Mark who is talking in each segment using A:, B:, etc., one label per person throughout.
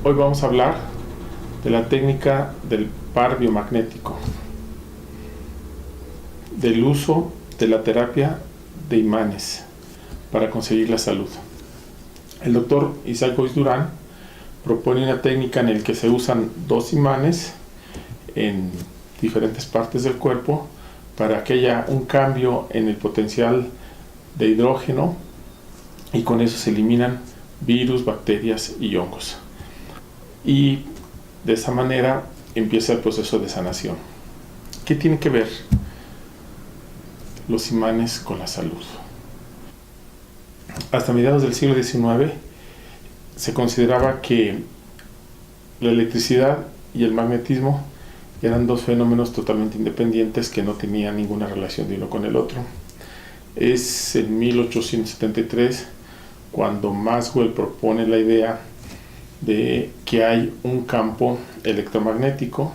A: Hoy vamos a hablar de la técnica del par biomagnético, del uso de la terapia de imanes para conseguir la salud. El doctor Isaac Goiz Durán propone una técnica en la que se usan dos imanes en diferentes partes del cuerpo para que haya un cambio en el potencial de hidrógeno y con eso se eliminan virus, bacterias y hongos. Y de esa manera empieza el proceso de sanación. ¿Qué tiene que ver los imanes con la salud? Hasta mediados del siglo XIX se consideraba que la electricidad y el magnetismo eran dos fenómenos totalmente independientes que no tenían ninguna relación de uno con el otro. Es en 1873 cuando Maxwell propone la idea de que hay un campo electromagnético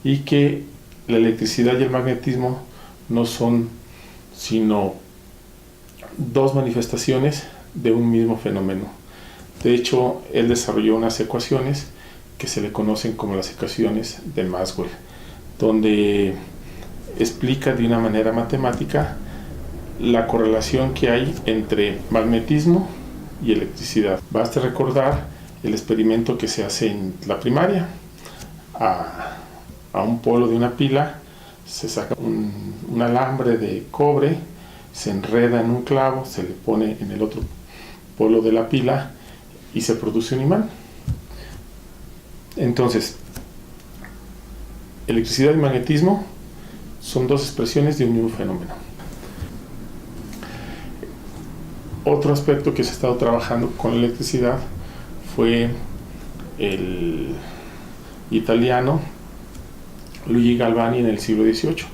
A: y que la electricidad y el magnetismo no son sino dos manifestaciones de un mismo fenómeno. De hecho, él desarrolló unas ecuaciones que se le conocen como las ecuaciones de Maxwell, donde explica de una manera matemática la correlación que hay entre magnetismo y electricidad. Basta recordar el experimento que se hace en la primaria. A un polo de una pila se saca un alambre de cobre, se enreda en un clavo, se le pone en el otro polo de la pila y se produce un imán. Entonces, electricidad y magnetismo son dos expresiones de un mismo fenómeno. Otro aspecto que se ha estado trabajando con la electricidad fue el italiano Luigi Galvani en el siglo XVIII.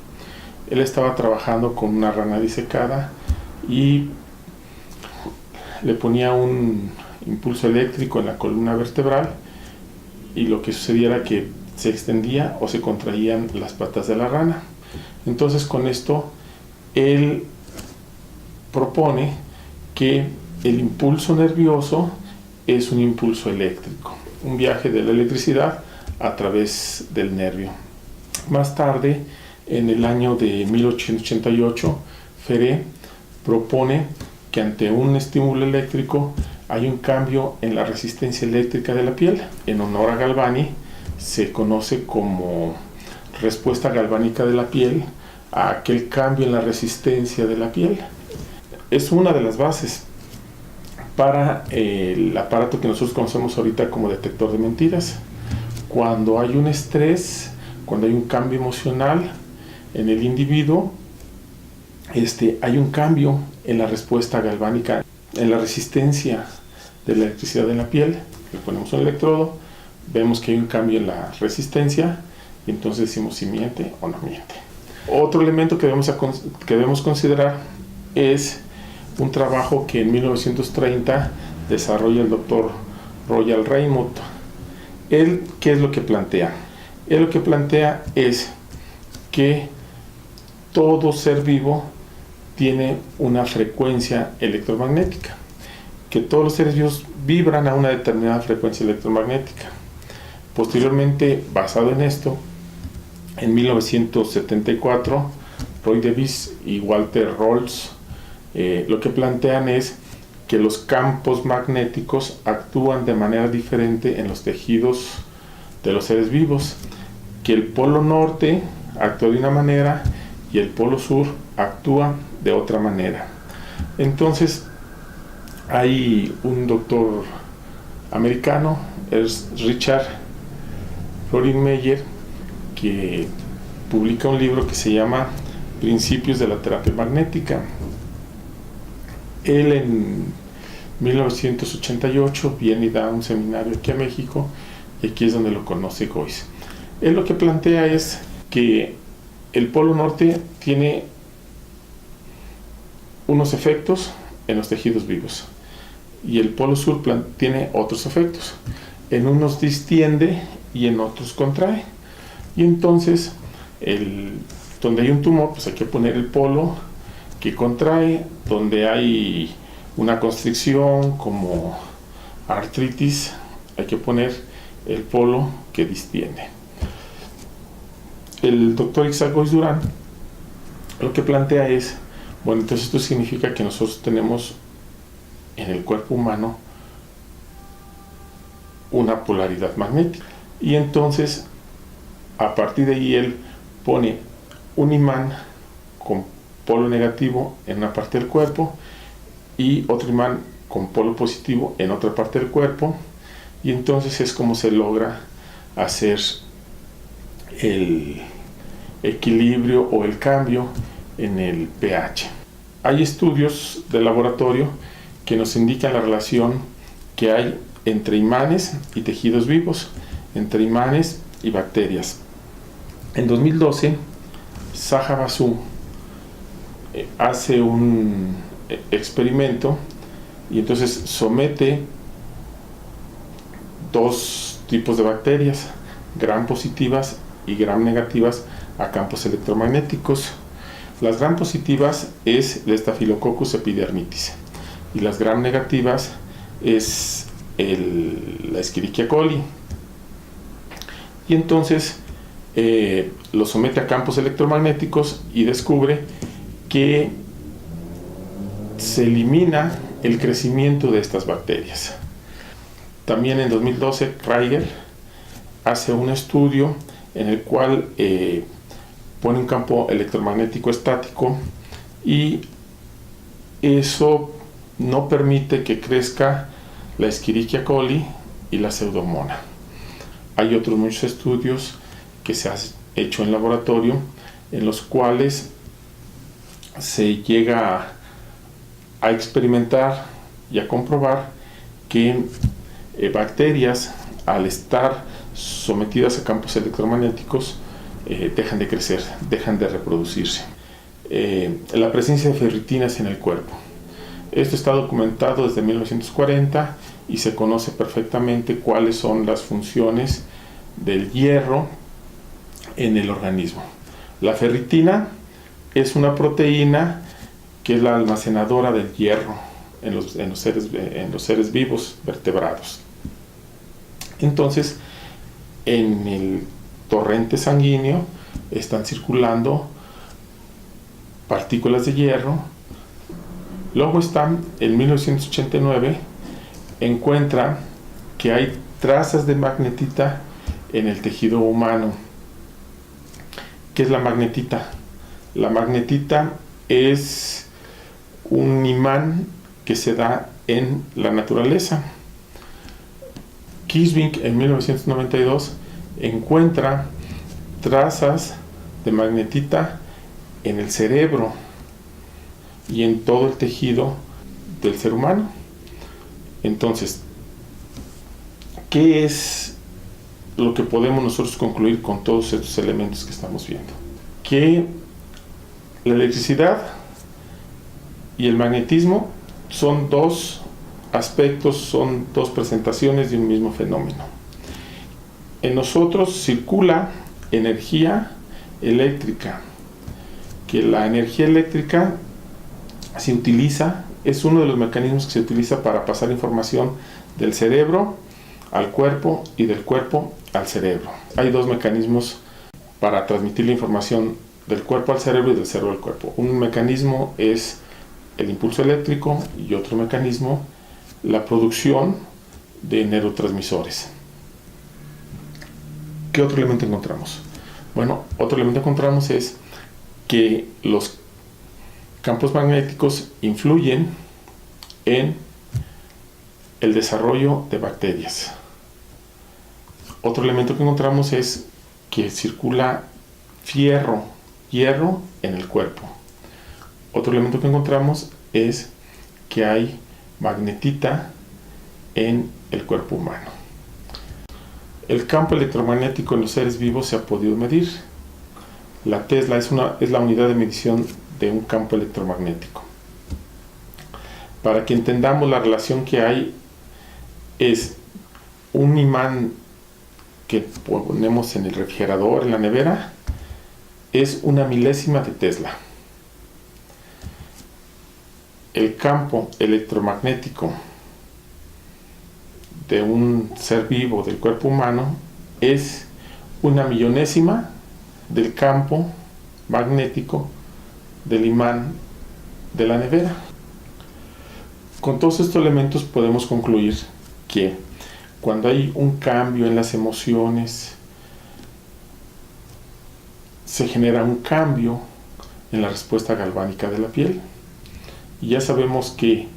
A: Él estaba trabajando con una rana disecada y le ponía un impulso eléctrico en la columna vertebral y lo que sucedía era que se extendía o se contraían las patas de la rana. Entonces con esto él propone que el impulso nervioso es un impulso eléctrico, un viaje de la electricidad a través del nervio. Más tarde, en el año de 1888, Ferré propone que ante un estímulo eléctrico hay un cambio en la resistencia eléctrica de la piel. En honor a Galvani, se conoce como respuesta galvánica de la piel a aquel cambio en la resistencia de la piel. Es una de las bases para el aparato que nosotros conocemos ahorita como detector de mentiras. Cuando hay un estrés, cuando hay un cambio emocional en el individuo, hay un cambio en la respuesta galvánica, en la resistencia de la electricidad en la piel. Le ponemos un electrodo, vemos que hay un cambio en la resistencia y entonces decimos si miente o no miente. Otro elemento que debemos considerar es un trabajo que en 1930 desarrolla el doctor Royal Raymout. Él, ¿qué es lo que plantea? Él lo que plantea es que todo ser vivo tiene una frecuencia electromagnética, que todos los seres vivos vibran a una determinada frecuencia electromagnética. Posteriormente, basado en esto, en 1974, Roy Davis y Walter Rawls lo que plantean es que los campos magnéticos actúan de manera diferente en los tejidos de los seres vivos, que el polo norte actúa de una manera y el polo sur actúa de otra manera. Entonces hay un doctor americano, es Richard Rohringer, que publica un libro que se llama Principios de la terapia magnética. Él en 1988 viene y da un seminario aquí a México y aquí es donde lo conoce Goiz. Él lo que plantea es que el polo norte tiene unos efectos en los tejidos vivos y el polo sur tiene otros efectos. En unos distiende y en otros contrae. Y entonces, donde hay un tumor, pues hay que poner el polo que contrae. Donde hay una constricción como artritis, hay que poner el polo que distiende. El doctor Isaac Goiz Durán lo que plantea es, bueno, entonces esto significa que nosotros tenemos en el cuerpo humano una polaridad magnética. Y entonces, a partir de ahí, él pone un imán con polo negativo en una parte del cuerpo y otro imán con polo positivo en otra parte del cuerpo, y entonces es como se logra hacer el equilibrio o el cambio en el pH. Hay estudios de laboratorio que nos indican la relación que hay entre imanes y tejidos vivos, entre imanes y bacterias. En 2012, Zaha Basu hace un experimento y entonces somete dos tipos de bacterias, gram positivas y gram negativas, a campos electromagnéticos. Las gram positivas es el Staphylococcus epidermidis y las gram negativas es la Escherichia coli. Y entonces lo somete a campos electromagnéticos y descubre que se elimina el crecimiento de estas bacterias. También en 2012 Krieger hace un estudio en el cual pone un campo electromagnético estático y eso no permite que crezca la Escherichia coli y la Pseudomonas. Hay otros muchos estudios que se han hecho en laboratorio en los cuales se llega a experimentar y a comprobar que bacterias, al estar sometidas a campos electromagnéticos, dejan de crecer, dejan de reproducirse. La presencia de ferritinas en el cuerpo. Esto está documentado desde 1940 y se conoce perfectamente cuáles son las funciones del hierro en el organismo. La ferritina es una proteína que es la almacenadora del hierro en los seres vivos vertebrados. Entonces, en el torrente sanguíneo están circulando partículas de hierro. Luego están, en 1989, encuentra que hay trazas de magnetita en el tejido humano. ¿Qué es la magnetita? La magnetita es un imán que se da en la naturaleza. Kirschvink en 1992 encuentra trazas de magnetita en el cerebro y en todo el tejido del ser humano. Entonces, ¿qué es lo que podemos nosotros concluir con todos estos elementos que estamos viendo? Que la electricidad y el magnetismo son dos aspectos, son dos presentaciones de un mismo fenómeno. En nosotros circula energía eléctrica, que la energía eléctrica se utiliza, es uno de los mecanismos que se utiliza para pasar información del cerebro al cuerpo y del cuerpo al cerebro. Hay dos mecanismos para transmitir la información del cuerpo al cerebro y del cerebro al cuerpo. Un mecanismo es el impulso eléctrico y otro mecanismo la producción de neurotransmisores. ¿Qué otro elemento encontramos? Bueno, otro elemento que encontramos es que los campos magnéticos influyen en el desarrollo de bacterias. Otro elemento que encontramos es que circula hierro en el cuerpo. Otro elemento que encontramos es que hay magnetita en el cuerpo humano. El campo electromagnético en los seres vivos se ha podido medir. La Tesla es la unidad de medición de un campo electromagnético. Para que entendamos la relación que hay, es un imán que ponemos en el refrigerador, en la nevera, es una milésima de Tesla. El campo electromagnético de un ser vivo del cuerpo humano es 1/1000ª del campo magnético del imán de la nevera. Con todos estos elementos podemos concluir que cuando hay un cambio en las emociones, se genera un cambio en la respuesta galvánica de la piel. Y ya sabemos que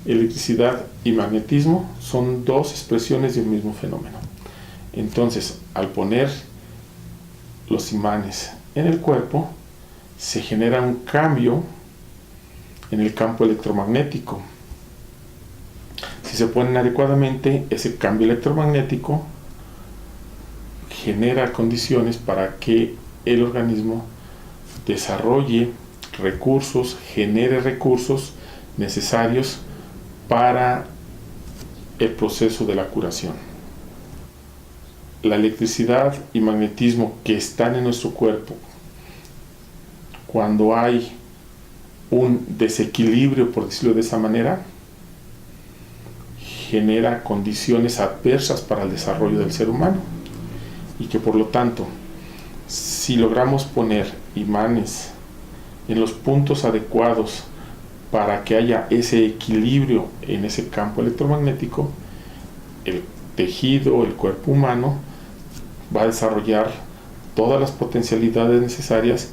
A: electricidad y magnetismo son dos expresiones de un mismo fenómeno. Entonces, al poner los imanes en el cuerpo, se genera un cambio en el campo electromagnético. Si se ponen adecuadamente, ese cambio electromagnético genera condiciones para que el organismo desarrolle recursos, genere recursos necesarios para el proceso de la curación. La electricidad y magnetismo que están en nuestro cuerpo, cuando hay un desequilibrio, por decirlo de esa manera, genera condiciones adversas para el desarrollo del ser humano, y que por lo tanto, si logramos poner imanes en los puntos adecuados para que haya ese equilibrio en ese campo electromagnético, el tejido, el cuerpo humano va a desarrollar todas las potencialidades necesarias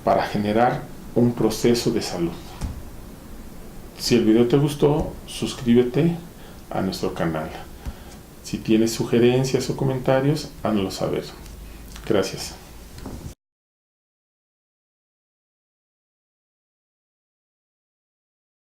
A: para generar un proceso de salud. Si el video te gustó, suscríbete a nuestro canal. Si tienes sugerencias o comentarios, háznoslo saber. Gracias.